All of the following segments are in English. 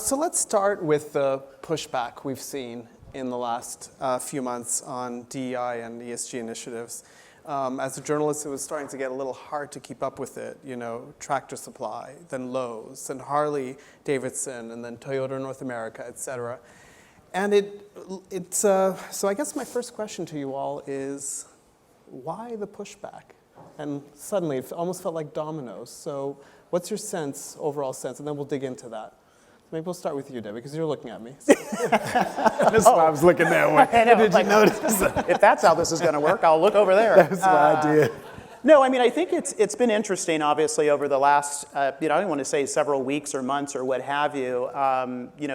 So let's start with the pushback we've seen in the last few months on DEI and ESG initiatives. As a journalist, it was starting to get a little hard to keep up with it. You know, Tractor Supply, then Lowe's, and Harley Davidson, and then Toyota North America, et cetera. And so I guess my first question to you all is, why the pushback? And suddenly, it almost felt like dominoes. So what's your sense, overall sense? And then we'll dig into that. Maybe we'll start with you, Debbie, because you're looking at me. That's why I was looking that way. Did you notice? If that's how this is going to work, I'll look over there. That's what I did. No, I mean, I think it's been interesting, obviously, over the last, I don't want to say several weeks or months or what have you,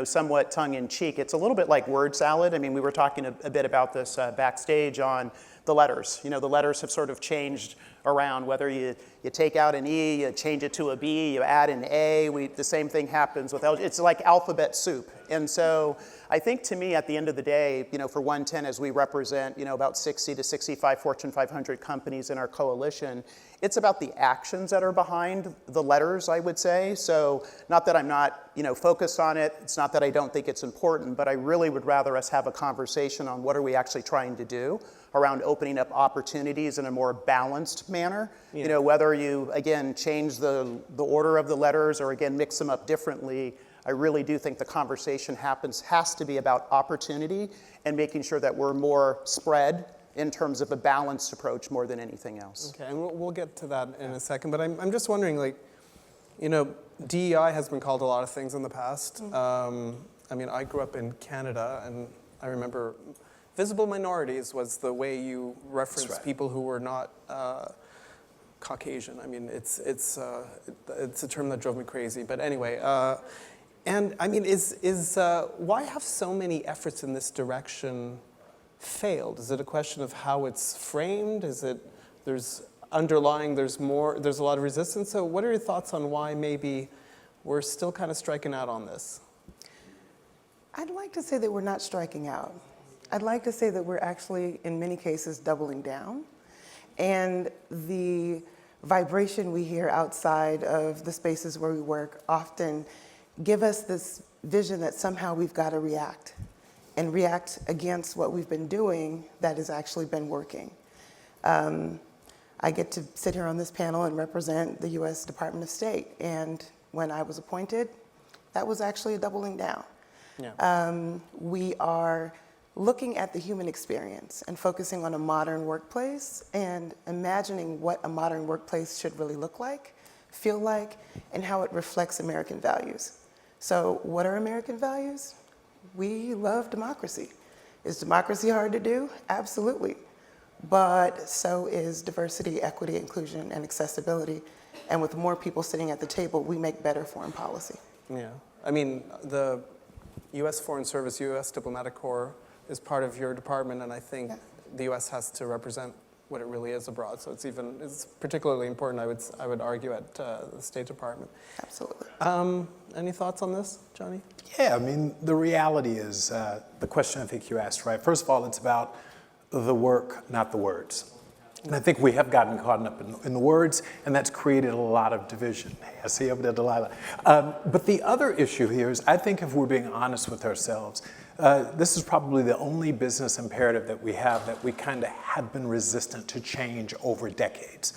somewhat tongue-in-cheek. It's a little bit like word salad. I mean, we were talking a bit about this backstage on the letters. You know, the letters have sort of changed around, whether you take out an E, you change it to a B, you add an A, the same thing happens with it's like alphabet soup. And so I think to me, at the end of the day, for OneTen, as we represent, about 60 to 65 Fortune 500 companies in our coalition, it's about the actions that are behind the letters, I would say. So not that I'm not, focused on it. It's not that I don't think it's important, but I really would rather us have a conversation on what are we actually trying to do around opening up opportunities in a more balanced manner. Yeah. Whether you, again, change the order of the letters or, again, mix them up differently, I really do think the conversation has to be about opportunity and making sure that we're more spread in terms of a balanced approach more than anything else. Okay, and we'll get to that in a second, but I'm just wondering, DEI has been called a lot of things in the past. I mean, I grew up in Canada, and I remember visible minorities was the way you referenced people who were not Caucasian. I mean, it's a term that drove me crazy. But anyway, and I mean, why have so many efforts in this direction failed? Is it a question of how it's framed? Is it there's a lot of resistance? So what are your thoughts on why maybe we're still kind of striking out on this? I'd like to say that we're not striking out. I'd like to say that we're actually, in many cases, doubling down. And the vibration we hear outside of the spaces where we work often give us this vision that somehow we've got to react and react against what we've been doing that has actually been working. I get to sit here on this panel and represent the U.S. Department of State. And when I was appointed, that was actually a doubling down. Yeah. We are looking at the human experience and focusing on a modern workplace and imagining what a modern workplace should really look like, feel like, and how it reflects American values. So what are American values? We love democracy. Is democracy hard to do? Absolutely. But so is diversity, equity, inclusion, and accessibility. And with more people sitting at the table, we make better foreign policy. Yeah. I mean, the U.S. Foreign Service, U.S. Diplomatic Corps is part of your department, and I think the U.S. has to represent what it really is abroad. So it's particularly important, I would argue, at the State Department. Absolutely. Any thoughts on this, Johnny? Yeah, I mean, the reality is the question I think you asked, right? First of all, it's about the work, not the words. And I think we have gotten caught up in the words, and that's created a lot of division. Hey, I see over there, Delilah. But the other issue here is, I think if we're being honest with ourselves, this is probably the only business imperative that we have that we kind of have been resistant to change over decades.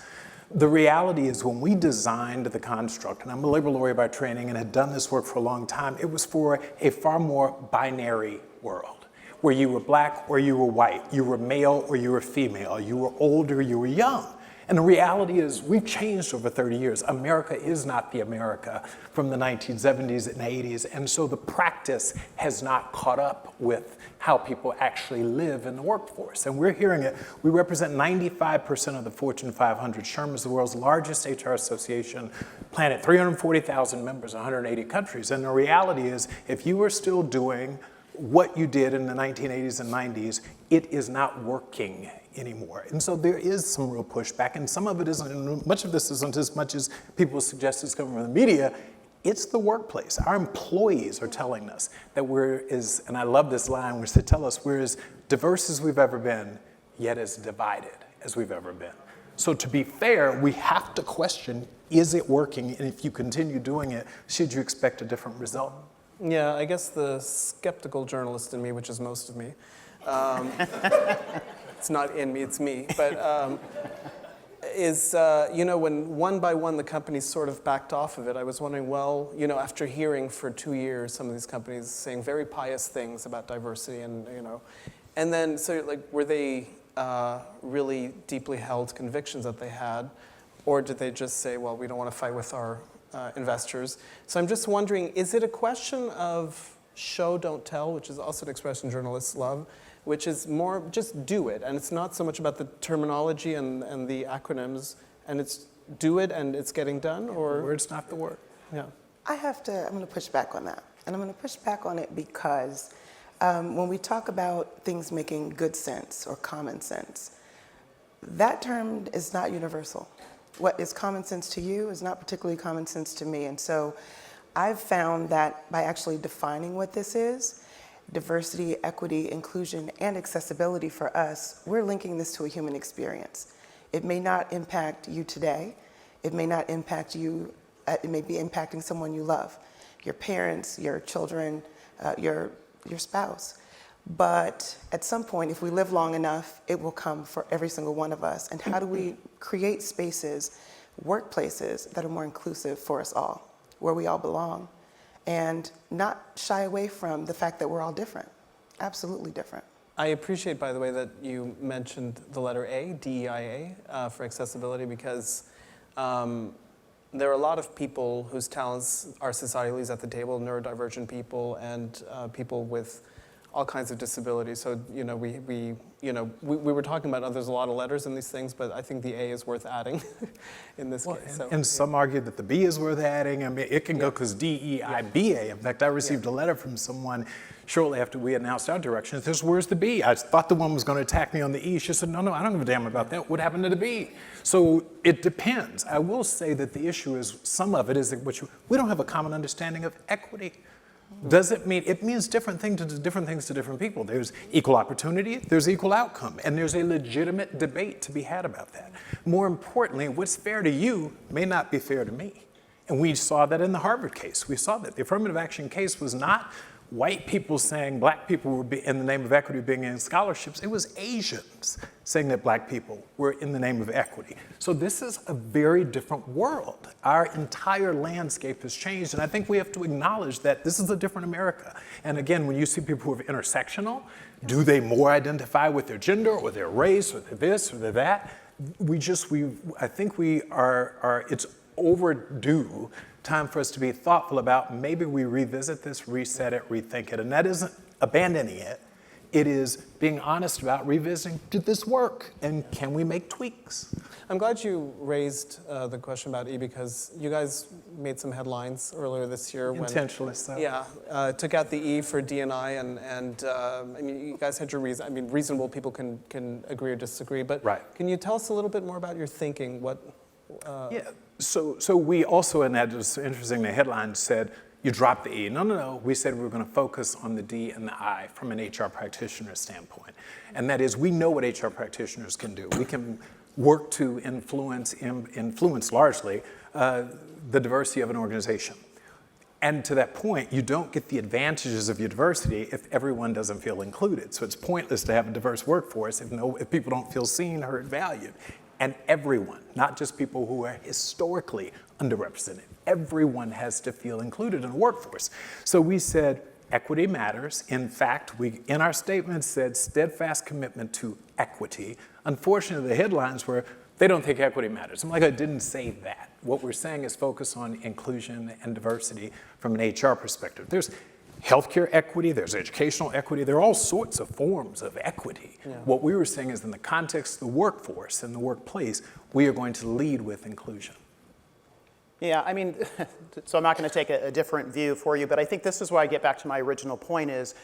The reality is when we designed the construct, and I'm a labor lawyer by training and had done this work for a long time, it was for a far more binary world, where you were black or you were white, you were male or you were female, you were old or you were young. And the reality is we've changed over 30 years. America is not the America from the 1970s and 80s, and so the practice has not caught up with how people actually live in the workforce. And we're hearing it. We represent 95% of the Fortune 500. SHRM is the world's largest HR association, planet 340,000 members, 180 countries. And the reality is if you are still doing what you did in the 1980s and 90s, it is not working anymore. And so there is some real pushback, and some of it isn't, much of this isn't as much as people suggest is coming from the media. It's the workplace. Our employees are telling us that and I love this line, which they tell us, we're as diverse as we've ever been, yet as divided as we've ever been. So to be fair, we have to question, is it working? And if you continue doing it, should you expect a different result? Yeah, I guess the skeptical journalist in me, which is most of me, it's not in me, it's me, but is, when one by one the companies sort of backed off of it, I was wondering, well, after hearing for 2 years some of these companies saying very pious things about diversity and then, so like, were they really deeply held convictions that they had, or did they just say, well, we don't want to fight with our investors? So I'm just wondering, is it a question of show, don't tell, which is also an expression journalists love, which is more just do it, and it's not so much about the terminology and the acronyms, and it's do it and it's getting done, or? The word's not the word. Yeah. I'm going to push back on that. And I'm going to push back on it because when we talk about things making good sense or common sense, that term is not universal. What is common sense to you is not particularly common sense to me. And so I've found that by actually defining what this is, diversity, equity, inclusion, and accessibility for us, we're linking this to a human experience. It may not impact you today. It may not impact you, it may be impacting someone you love, your parents, your children, your spouse. But at some point, if we live long enough, it will come for every single one of us. And how do we create spaces, workplaces that are more inclusive for us all, where we all belong, and not shy away from the fact that we're all different, absolutely different. I appreciate, by the way, that you mentioned the letter A, DEIA, for accessibility, because there are a lot of people whose talents our society leaves at the table, neurodivergent people and people with all kinds of disabilities. So, we were talking about, there's a lot of letters in these things, but I think the A is worth adding in this case. So, And some argue that the B is worth adding. I mean, it can go because DEIBA. In fact, I received a letter from someone shortly after we announced our direction. It says, where's the B? I thought the woman was going to attack me on the E. She said, no, I don't give a damn about that. What happened to the B? So it depends. I will say that the issue is, some of it is that we don't have a common understanding of equity. Does it mean, it means different things to different people. There's equal opportunity, there's equal outcome, and there's a legitimate debate to be had about that. More importantly, what's fair to you may not be fair to me. And we saw that in the Harvard case. We saw that the affirmative action case was not white people saying black people were in the name of equity being in scholarships. It was Asians saying that black people were in the name of equity. So this is a very different world. Our entire landscape has changed, and I think we have to acknowledge that this is a different America. And again, when you see people who are intersectional, do they more identify with their gender or their race or their this or their that? I think it's overdue time for us to be thoughtful about maybe we revisit this, reset it, rethink it. And that isn't abandoning it. It is being honest about revisiting, did this work? And can we make tweaks? I'm glad you raised the question about E, because you guys made some headlines earlier this year. Intentionally so. Yeah, took out the E for D&I, and I mean, you guys had your reason. I mean, reasonable people can agree or disagree, but right. Can you tell us a little bit more about your thinking? Yeah, so we also, in that, it was interesting, the headline said, you dropped the E. No. We said we were going to focus on the D and the I from an HR practitioner standpoint. And that is, we know what HR practitioners can do. We can work to influence largely the diversity of an organization. And to that point, you don't get the advantages of your diversity if everyone doesn't feel included. So it's pointless to have a diverse workforce if people don't feel seen, heard, valued. And everyone, not just people who are historically underrepresented, everyone has to feel included in the workforce. So we said equity matters. In fact, we, in our statement, said steadfast commitment to equity. Unfortunately, the headlines were, they don't think equity matters. I'm like, I didn't say that. What we're saying is focus on inclusion and diversity from an HR perspective. There's healthcare equity, there's educational equity, there are all sorts of forms of equity. Yeah. What we were saying is in the context of the workforce and the workplace, we are going to lead with inclusion. Yeah, I mean, so I'm not going to take a different view for you, but I think this is why I get back to my original point is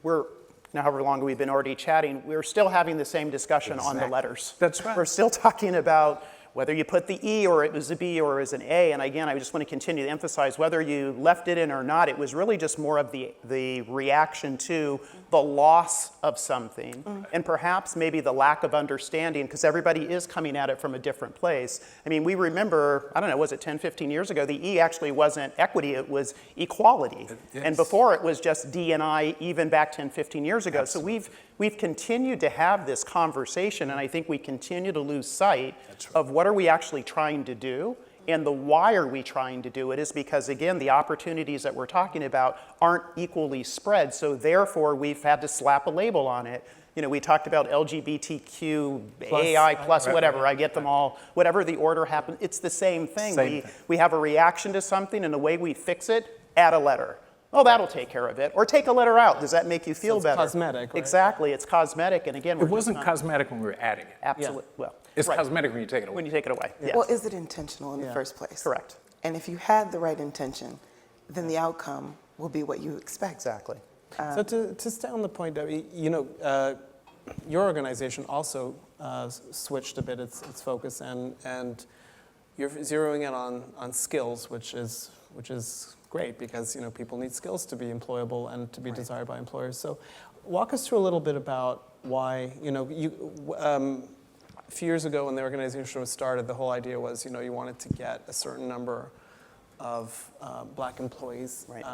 now however long we've been already chatting, we're still having the same discussion on the letters. That's right. We're still talking about whether you put the E or it was a B or it was an A, and again, I just want to continue to emphasize whether you left it in or not, it was really just more of the reaction to the loss of something, and perhaps maybe the lack of understanding, because everybody is coming at it from a different place. I mean, we remember, I don't know, was it 10, 15 years ago, the E actually wasn't equity, it was equality. Yes. And before it was just D and I, even back 10, 15 years ago. Absolutely. So we've continued to have this conversation, and I think we continue to lose sight of what are we actually trying to do, and the why are we trying to do it is because, again, the opportunities that we're talking about aren't equally spread, so therefore we've had to slap a label on it. You know, we talked about LGBTQ, AI plus, whatever, I get them all, whatever the order happens, it's the same thing. We have a reaction to something, and the way we fix it, add a letter. Oh, that'll take care of it. Or take a letter out. Does that make you feel better? It's cosmetic, right? Exactly. It's cosmetic. And again, It wasn't cosmetic when we were adding it. Absolutely. Well, It's right. cosmetic when you take it away. When you take it away. Yes. Well, is it intentional in the first place? Correct. And if you had the right intention, then the outcome will be what you expect. Exactly. So to stay on the point, Debbie, you know, your organization also switched a bit its focus, and you're zeroing in on skills, which is great because, you know, people need skills to be employable and to be desired by employers. So walk us through a little bit about why, you know, a few years ago when the organization was started, the whole idea was, you know, you wanted to get a certain number of black employees. Right.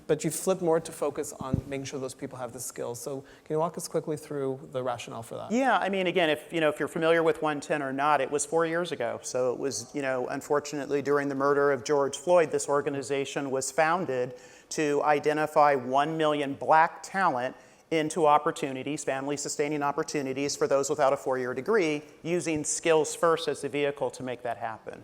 But you flipped more to focus on making sure those people have the skills. So can you walk us quickly through the rationale for that? Yeah, I mean, again, if you're familiar with OneTen or not, it was 4 years ago. So it was, you know, unfortunately during the murder of George Floyd, this organization was founded to identify 1 million black talent into opportunities, family-sustaining opportunities for those without a 4-year degree, using skills first as the vehicle to make that happen.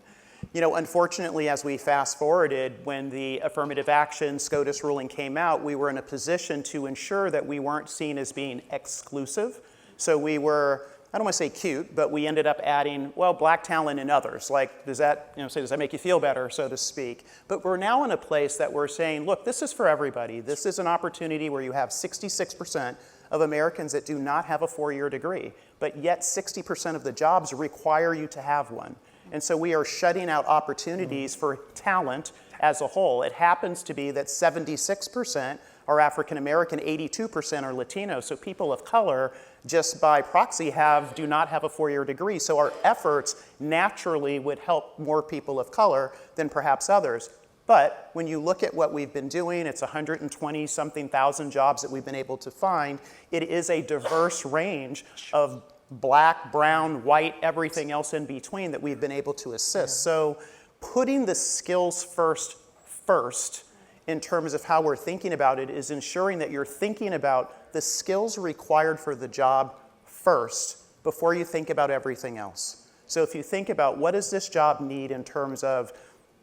You know, unfortunately, as we fast forwarded, when the affirmative action SCOTUS ruling came out, we were in a position to ensure that we weren't seen as being exclusive. So we were, I don't want to say cute, but we ended up adding, well, black talent and others. Like, does that make you feel better, so to speak? But we're now in a place that we're saying, look, this is for everybody. This is an opportunity where you have 66% of Americans that do not have a 4-year degree, but yet 60% of the jobs require you to have one. And so we are shutting out opportunities for talent as a whole. It happens to be that 76% are African American, 82% are Latino. So people of color, just by proxy, do not have a 4-year degree. So our efforts naturally would help more people of color than perhaps others. But when you look at what we've been doing, it's 120-something thousand jobs that we've been able to find. It is a diverse range of black, brown, white, everything else in between that we've been able to assist. So putting the skills first in terms of how we're thinking about it is ensuring that you're thinking about the skills required for the job first before you think about everything else. So if you think about what does this job need in terms of,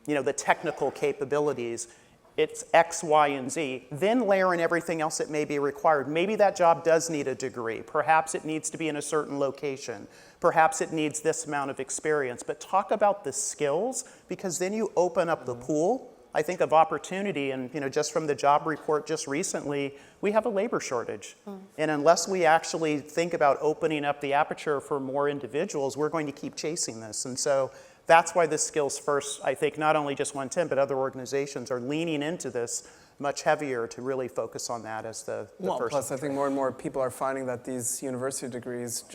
you know, the technical capabilities, it's X, Y, and Z. Then layer in everything else that may be required. Maybe that job does need a degree. Perhaps it needs to be in a certain location. Perhaps it needs this amount of experience. But talk about the skills, because then you open up the pool, I think, of opportunity. And, you know, just from the job report just recently, we have a labor shortage. And unless we actually think about opening up the aperture for more individuals, we're going to keep chasing this. And so that's why the skills first, I think, not only just OneTen, but other organizations are leaning into this much heavier to really focus on that as the first. Plus, I think more and more people are finding that these university degrees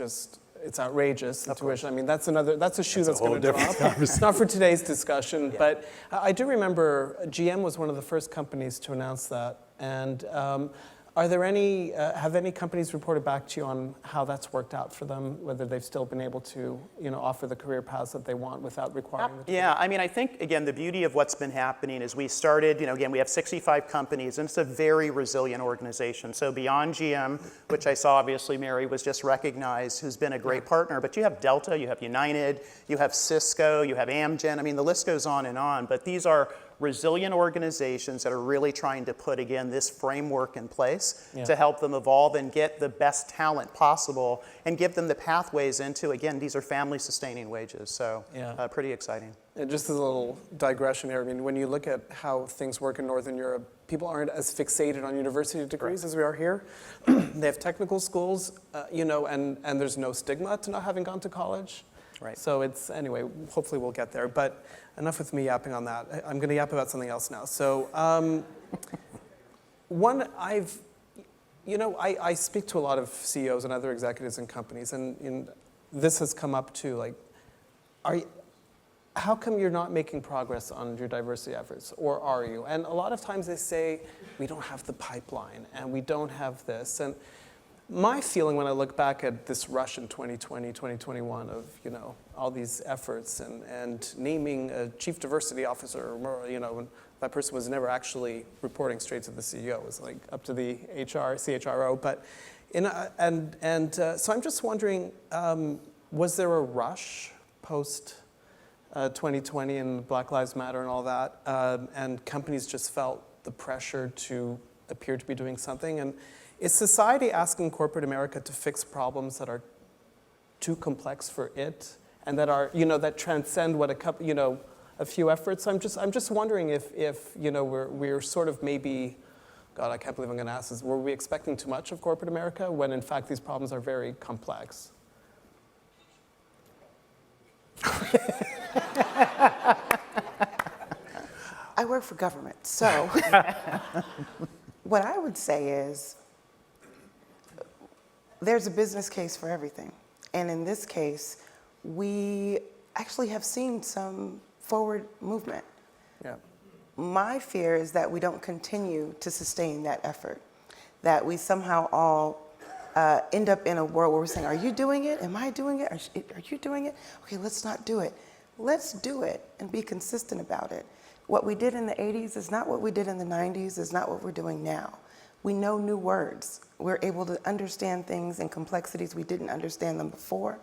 it's outrageous. The tuition. I mean, that's a shoe that's going to drop. It's not for today's discussion, but I do remember GM was one of the first companies to announce that. And have any companies reported back to you on how that's worked out for them, whether they've still been able to, you know, offer the career paths that they want without requiring the Yeah, I mean, I think, again, the beauty of what's been happening is we started, you know, again, we have 65 companies, and it's a very resilient organization. So beyond GM, which I saw, obviously, Mary was just recognized, who's been a great partner, but you have Delta, you have United, you have Cisco, you have Amgen. I mean, the list goes on, but these are resilient organizations that are really trying to put, again, this framework in place to help them evolve and get the best talent possible and give them the pathways into, again, these are family-sustaining wages. So pretty exciting. And just as a little digression here, I mean, when you look at how things work in Northern Europe, people aren't as fixated on university degrees as we are here. They have technical schools, you know, and there's no stigma to not having gone to college. Right. So it's, anyway, hopefully we'll get there. But enough with me yapping on that. I'm going to yap about something else now. So I speak to a lot of CEOs and other executives in companies, and this has come up too. Like, how come you're not making progress on your diversity efforts, or are you? And a lot of times they say, we don't have the pipeline, and we don't have this. And my feeling when I look back at this rush in 2020, 2021 of, all these efforts and naming a chief diversity officer, when that person was never actually reporting straight to the CEO, it was like up to the CHRO. But, so I'm just wondering, was there a rush post 2020 and Black Lives Matter and all that, and companies just felt the pressure to appear to be doing something? And is society asking corporate America to fix problems that are too complex for it, and that are, that transcend what a few efforts? I'm just wondering if we're sort of maybe, God, I can't believe I'm going to ask this. Were we expecting too much of corporate America when in fact these problems are very complex? I work for government, so what I would say is there's a business case for everything. And in this case, we actually have seen some forward movement. Yeah. My fear is that we don't continue to sustain that effort, that we somehow all end up in a world where we're saying, are you doing it? Am I doing it? Are you doing it? Okay, let's not do it. Let's do it and be consistent about it. What we did in the 80s is not what we did in the 90s, is not what we're doing now. We know new words. We're able to understand things and complexities we didn't understand them before.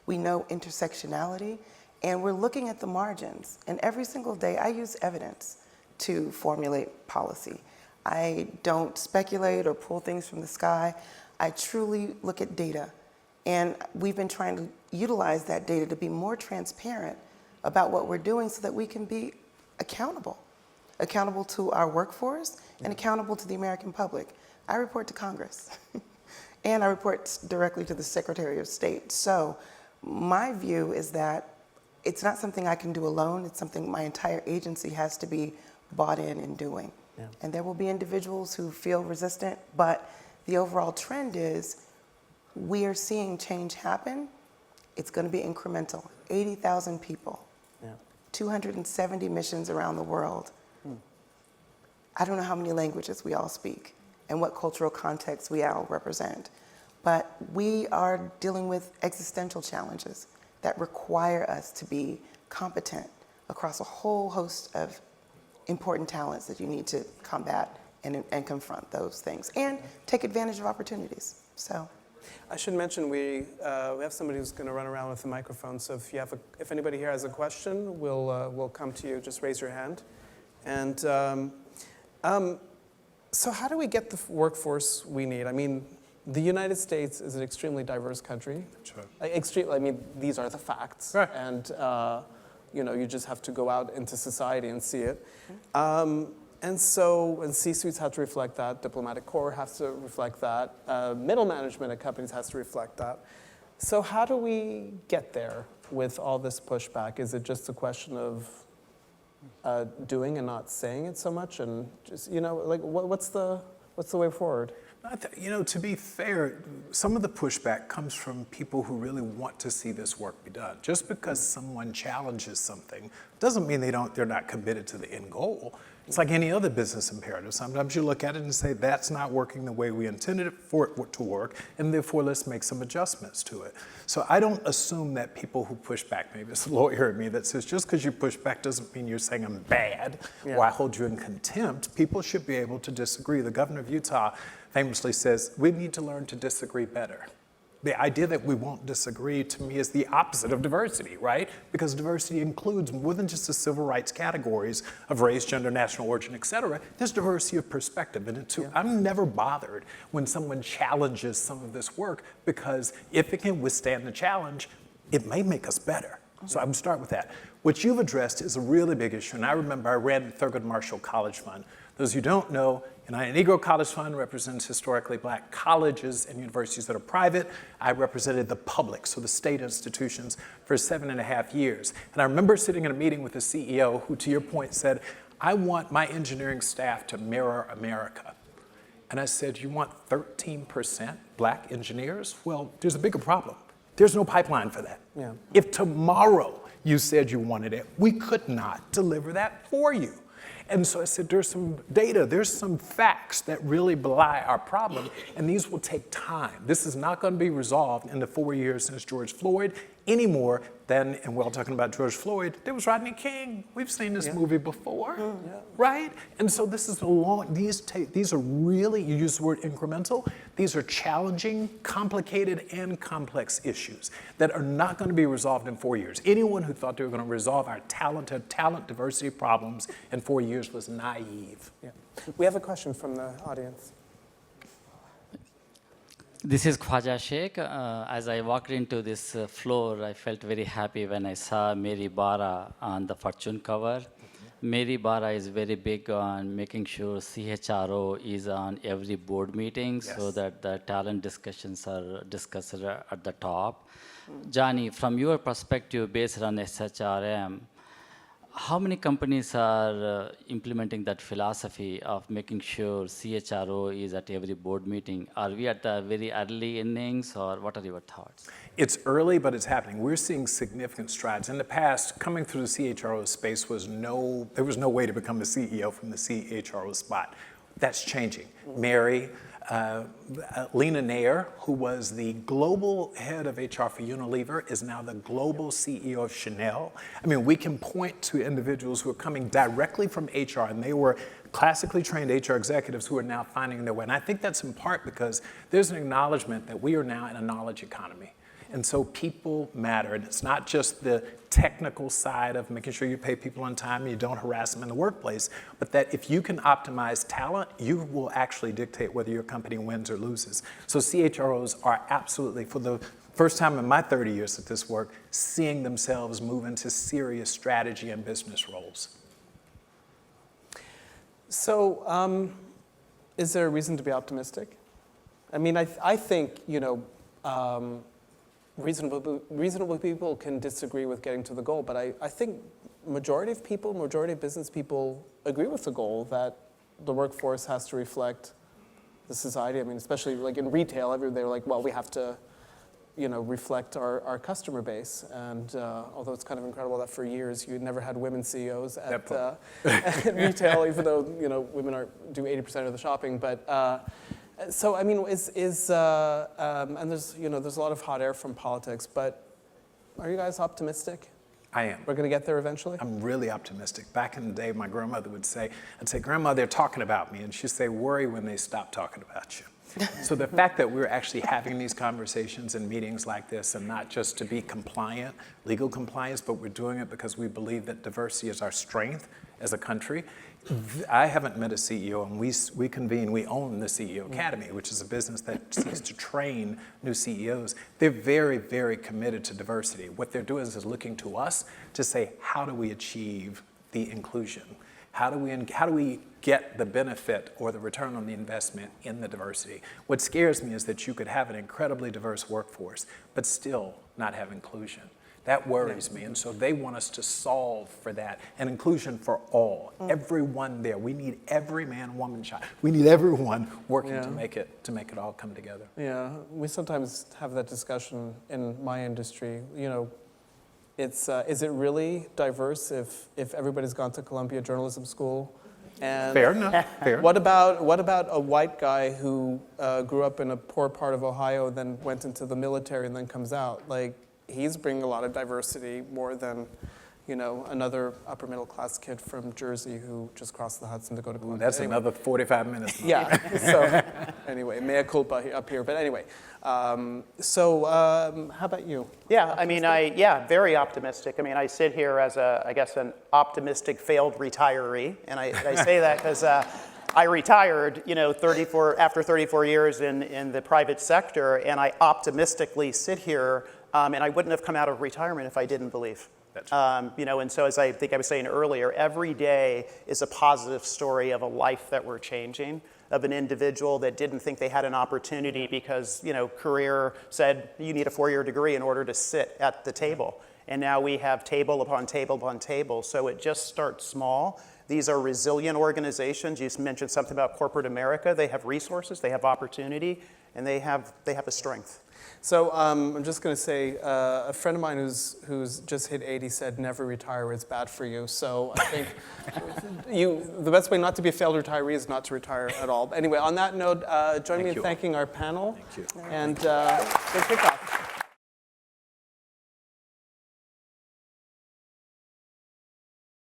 We know intersectionality, and we're looking at the margins. And every single day, I use evidence to formulate policy. I don't speculate or pull things from the sky. I truly look at data. And we've been trying to utilize that data to be more transparent about what we're doing so that we can be accountable to our workforce and accountable to the American public. I report to Congress and I report directly to the Secretary of State. So my view is that it's not something I can do alone. It's something my entire agency has to be bought in doing. Yeah. And there will be individuals who feel resistant, but the overall trend is we are seeing change happen. It's going to be incremental. 80,000 people. Yeah. 270 missions around the world. I don't know how many languages we all speak and what cultural context we all represent, but we are dealing with existential challenges that require us to be competent across a whole host of important talents that you need to combat and confront those things and take advantage of opportunities. So. I should mention we have somebody who's going to run around with a microphone. So if anybody here has a question, we'll come to you. Just raise your hand. And so how do we get the workforce we need? I mean, the United States is an extremely diverse country. Sure. I mean, these are the facts. Right. And you just have to go out into society and see it. And C-suites have to reflect that. Diplomatic corps has to reflect that. Middle management at companies has to reflect that. So how do we get there with all this pushback? Is it just a question of doing and not saying it so much? And just, what's the way forward? To be fair, some of the pushback comes from people who really want to see this work be done. Just because someone challenges something doesn't mean they're not committed to the end goal. It's like any other business imperative. Sometimes you look at it and say, that's not working the way we intended it for it to work, and therefore let's make some adjustments to it. So I don't assume that people who push back, maybe it's a lawyer in me that says, just because you push back doesn't mean you're saying I'm bad, or I hold you in contempt. People should be able to disagree. The governor of Utah famously says, we need to learn to disagree better. The idea that we won't disagree, to me, is the opposite of diversity, right? Because diversity includes more than just the civil rights categories of race, gender, national origin, et cetera. There's diversity of perspective. And I'm never bothered when someone challenges some of this work, because if it can withstand the challenge, it may make us better. So I'm going to start with that. What you've addressed is a really big issue. And I remember I ran the Thurgood Marshall College Fund. Those who don't know, United Negro College Fund represents historically black colleges and universities that are private. I represented the public, so the state institutions, for 7.5 years. And I remember sitting in a meeting with the CEO who, to your point, said, I want my engineering staff to mirror America. And I said, you want 13% black engineers? Well, there's a bigger problem. There's no pipeline for that. Yeah. If tomorrow you said you wanted it, we could not deliver that for you. And so I said, there's some data, there's some facts that really belie our problem, and these will take time. This is not going to be resolved in the 4 years since George Floyd any more than, and we're all talking about George Floyd, there was Rodney King. We've seen this movie before, right? And so this is a long, these are really, you use the word incremental, these are challenging, complicated, and complex issues that are not going to be resolved in 4 years. Anyone who thought they were going to resolve our talent diversity problems in 4 years was naive. Yeah. We have a question from the audience. This is Khwaja Sheikh. As I walked into this floor, I felt very happy when I saw Mary Barra on the Fortune cover. Mary Barra is very big on making sure CHRO is on every board meeting so that the talent discussions are discussed at the top. Johnny, from your perspective based on SHRM, how many companies are implementing that philosophy of making sure CHRO is at every board meeting? Are we at the very early innings, or what are your thoughts? It's early, but it's happening. We're seeing significant strides. In the past, coming through the CHRO space there was no way to become a CEO from the CHRO spot. That's changing. Mary, Lena Nair, who was the global head of HR for Unilever, is now the global CEO of Chanel. I mean, we can point to individuals who are coming directly from HR, and they were classically trained HR executives who are now finding their way. And I think that's in part because there's an acknowledgement that we are now in a knowledge economy. And so people matter, and it's not just the technical side of making sure you pay people on time and you don't harass them in the workplace, but that if you can optimize talent, you will actually dictate whether your company wins or loses. So CHROs are absolutely, for the first time in my 30 years at this work, seeing themselves move into serious strategy and business roles. So, is there a reason to be optimistic? I mean, I think, reasonable people can disagree with getting to the goal, but I think majority of business people agree with the goal that the workforce has to reflect the society. I mean, especially like in retail, they're like, well, we have to, reflect our customer base. And although it's kind of incredible that for years you never had women CEOs at retail, even though women do 80% of the shopping, but. So I mean, and there's a lot of hot air from politics, but are you guys optimistic? I am. We're going to get there eventually? I'm really optimistic. Back in the day, my grandmother would say, I'd say, Grandma, they're talking about me. And she'd say, worry when they stop talking about you. So the fact that we're actually having these conversations and meetings like this, and not just to be compliant, legal compliance, but we're doing it because we believe that diversity is our strength as a country. I haven't met a CEO, and we own the CEO Academy, which is a business that seeks to train new CEOs. They're very, very committed to diversity. What they're doing is looking to us to say, how do we achieve the inclusion? How do we get the benefit or the return on the investment in the diversity? What scares me is that you could have an incredibly diverse workforce, but still not have inclusion. That worries me, and so they want us to solve for that, and inclusion for all, everyone there. We need every man, woman, child. We need everyone working to make it all come together. Yeah, we sometimes have that discussion in my industry. It's is it really diverse if everybody's gone to Columbia Journalism School? And Fair enough. Fair. What about a white guy who grew up in a poor part of Ohio, then went into the military, and then comes out? Like, he's bringing a lot of diversity, more than, another upper middle class kid from Jersey who just crossed the Hudson to go to Columbia. That's another 45 minutes. Yeah. So anyway, mea culpa up here. But anyway, how about you? Yeah, I mean, very optimistic. I mean, I sit here as an optimistic failed retiree, and I say that because I retired, after 34 years in the private sector, and I optimistically sit here, and I wouldn't have come out of retirement if I didn't believe. That's right. And so as I think I was saying earlier, every day is a positive story of a life that we're changing. of an individual that didn't think they had an opportunity because, career said you need a 4-year degree in order to sit at the table. And now we have table upon table upon table. So it just starts small. These are resilient organizations. You mentioned something about corporate America. They have resources, they have opportunity, and they have a strength. So I'm just going to say, a friend of mine who's just hit 80 said, never retire, it's bad for you. So I think the best way not to be a failed retiree is not to retire at all. Anyway, on that note, join me in thanking our panel. Thank you. And good kickoff.